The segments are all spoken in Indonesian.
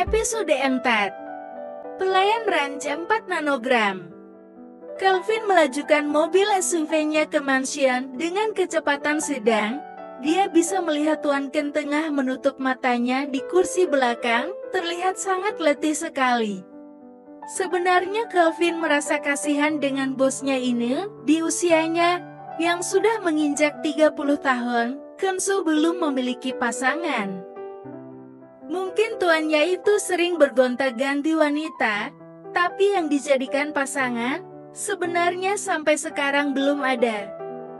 Episode 4. Pelayan range 4 nanogram. Calvin melajukan mobil SUV-nya ke mansion dengan kecepatan sedang. Dia bisa melihat Tuan Ken tengah menutup matanya di kursi belakang, terlihat sangat letih sekali. Sebenarnya Calvin merasa kasihan dengan bosnya ini. Di usianya yang sudah menginjak 30 tahun, Kenzo belum memiliki pasangan. Mungkin tuannya itu sering bergonta-ganti wanita, tapi yang dijadikan pasangan, sebenarnya sampai sekarang belum ada.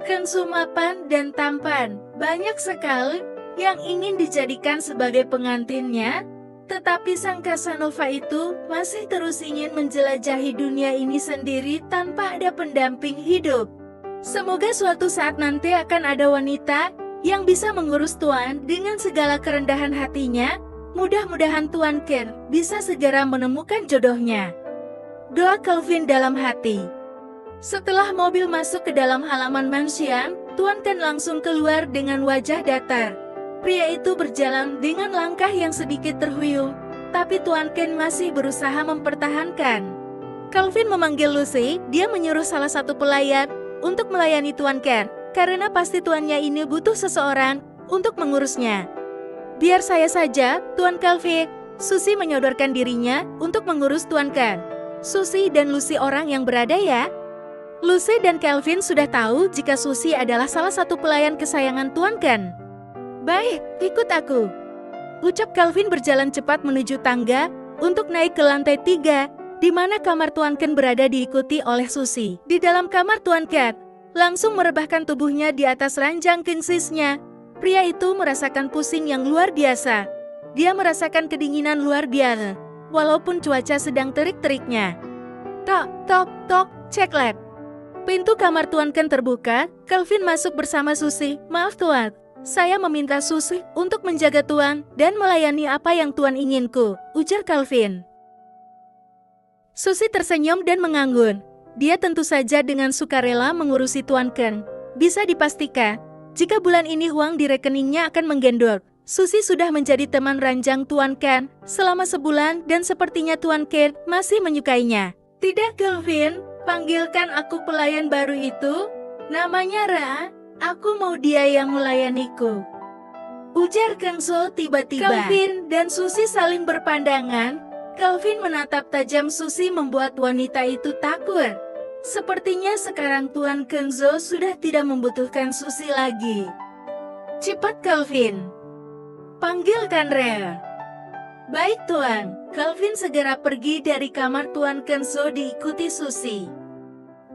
Kenzo mapan dan tampan, banyak sekali yang ingin dijadikan sebagai pengantinnya, tetapi sang Casanova itu masih terus ingin menjelajahi dunia ini sendiri tanpa ada pendamping hidup. Semoga suatu saat nanti akan ada wanita yang bisa mengurus Tuan dengan segala kerendahan hatinya. Mudah-mudahan Tuan Ken bisa segera menemukan jodohnya. Doa Calvin dalam hati. Setelah mobil masuk ke dalam halaman mansion, Tuan Ken langsung keluar dengan wajah datar. Pria itu berjalan dengan langkah yang sedikit terhuyung, tapi Tuan Ken masih berusaha mempertahankan. Calvin memanggil Lucy. Dia menyuruh salah satu pelayan untuk melayani Tuan Ken, karena pasti tuannya ini butuh seseorang untuk mengurusnya. Biar saya saja, Tuan Calvin. Susie menyodorkan dirinya untuk mengurus Tuan Ken. Susie dan Lucy orang yang berada ya. Lucy dan Calvin sudah tahu jika Susie adalah salah satu pelayan kesayangan Tuan Ken. Baik, ikut aku. Ucap Calvin berjalan cepat menuju tangga untuk naik ke lantai 3, di mana kamar Tuan Ken berada diikuti oleh Susie. Di dalam kamar Tuan Ken, langsung merebahkan tubuhnya di atas ranjang king size-nya. Pria itu merasakan pusing yang luar biasa. Dia merasakan kedinginan luar biasa, walaupun cuaca sedang terik-teriknya. Tok, tok, tok, cek lab. Pintu kamar Tuan Ken terbuka. Calvin masuk bersama Susie. Maaf Tuan, saya meminta Susie untuk menjaga Tuan dan melayani apa yang Tuan inginku, ujar Calvin. Susie tersenyum dan menganggun. Dia tentu saja dengan sukarela mengurusi Tuan Ken. Bisa dipastikan, jika bulan ini uang di rekeningnya akan menggendor. Susie sudah menjadi teman ranjang Tuan Ken selama sebulan dan sepertinya Tuan Ken masih menyukainya. Tidak Calvin, panggilkan aku pelayan baru itu. Namanya Ra, aku mau dia yang melayaniku, ujar Kenzo tiba-tiba. Calvin dan Susie saling berpandangan. Calvin menatap tajam Susie membuat wanita itu takut. Sepertinya sekarang Tuan Kenzo sudah tidak membutuhkan Susie lagi. Cepat Calvin, panggilkan Rhea. Baik Tuan. Calvin segera pergi dari kamar Tuan Kenzo diikuti Susie.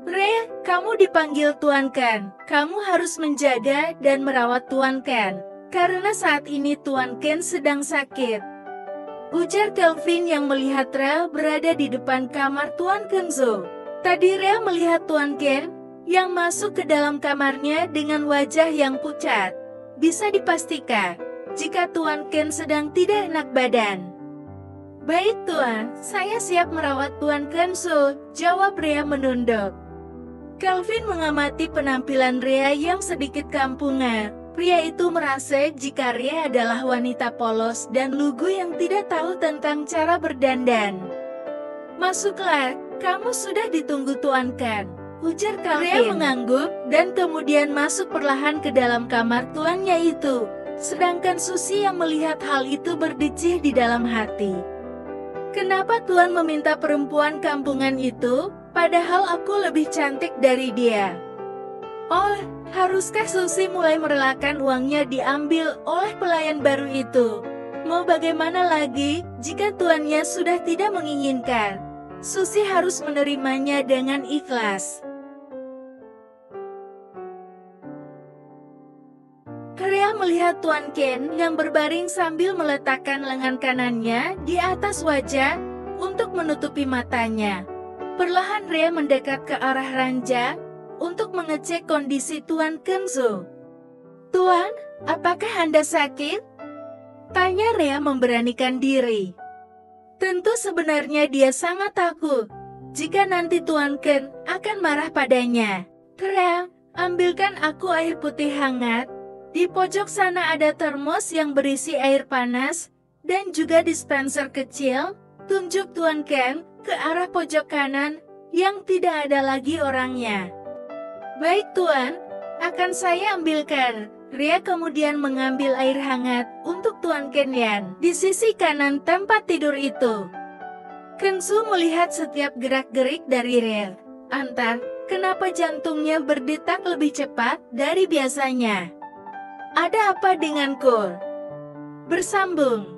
Rhea, kamu dipanggil Tuan Ken. Kamu harus menjaga dan merawat Tuan Ken, karena saat ini Tuan Ken sedang sakit, ujar Calvin yang melihat Rhea berada di depan kamar Tuan Kenzo. Tadi Rhea melihat Tuan Ken yang masuk ke dalam kamarnya dengan wajah yang pucat. Bisa dipastikan jika Tuan Ken sedang tidak enak badan. Baik Tuan, saya siap merawat Tuan Kenzo, jawab Rhea menunduk. Calvin mengamati penampilan Rhea yang sedikit kampungan. Pria itu merasa jika Rhea adalah wanita polos dan lugu yang tidak tahu tentang cara berdandan. Masuklah, kamu sudah ditunggu Tuan Ken, ujar Calvin. Rhea mengangguk dan kemudian masuk perlahan ke dalam kamar tuannya itu. Sedangkan Susie yang melihat hal itu berdecih di dalam hati. Kenapa Tuan meminta perempuan kampungan itu, padahal aku lebih cantik dari dia? Oh, haruskah Susie mulai merelakan uangnya diambil oleh pelayan baru itu? Mau bagaimana lagi jika tuannya sudah tidak menginginkan? Susie harus menerimanya dengan ikhlas. Rhea melihat Tuan Ken yang berbaring sambil meletakkan lengan kanannya di atas wajah untuk menutupi matanya. Perlahan Rhea mendekat ke arah ranjang untuk mengecek kondisi Tuan Kenzo. Tuan, apakah Anda sakit? Tanya Rhea memberanikan diri. Tentu sebenarnya dia sangat takut jika nanti Tuan Ken akan marah padanya. Rhea, ambilkan aku air putih hangat. Di pojok sana ada termos yang berisi air panas. Dan juga dispenser kecil, tunjuk Tuan Ken ke arah pojok kanan yang tidak ada lagi orangnya. Baik Tuan, akan saya ambilkan. Ria kemudian mengambil air hangat untuk Tuan Kenyan di sisi kanan tempat tidur itu. Kensu melihat setiap gerak-gerik dari Ria. Antar, kenapa jantungnya berdetak lebih cepat dari biasanya? Ada apa denganku? Bersambung.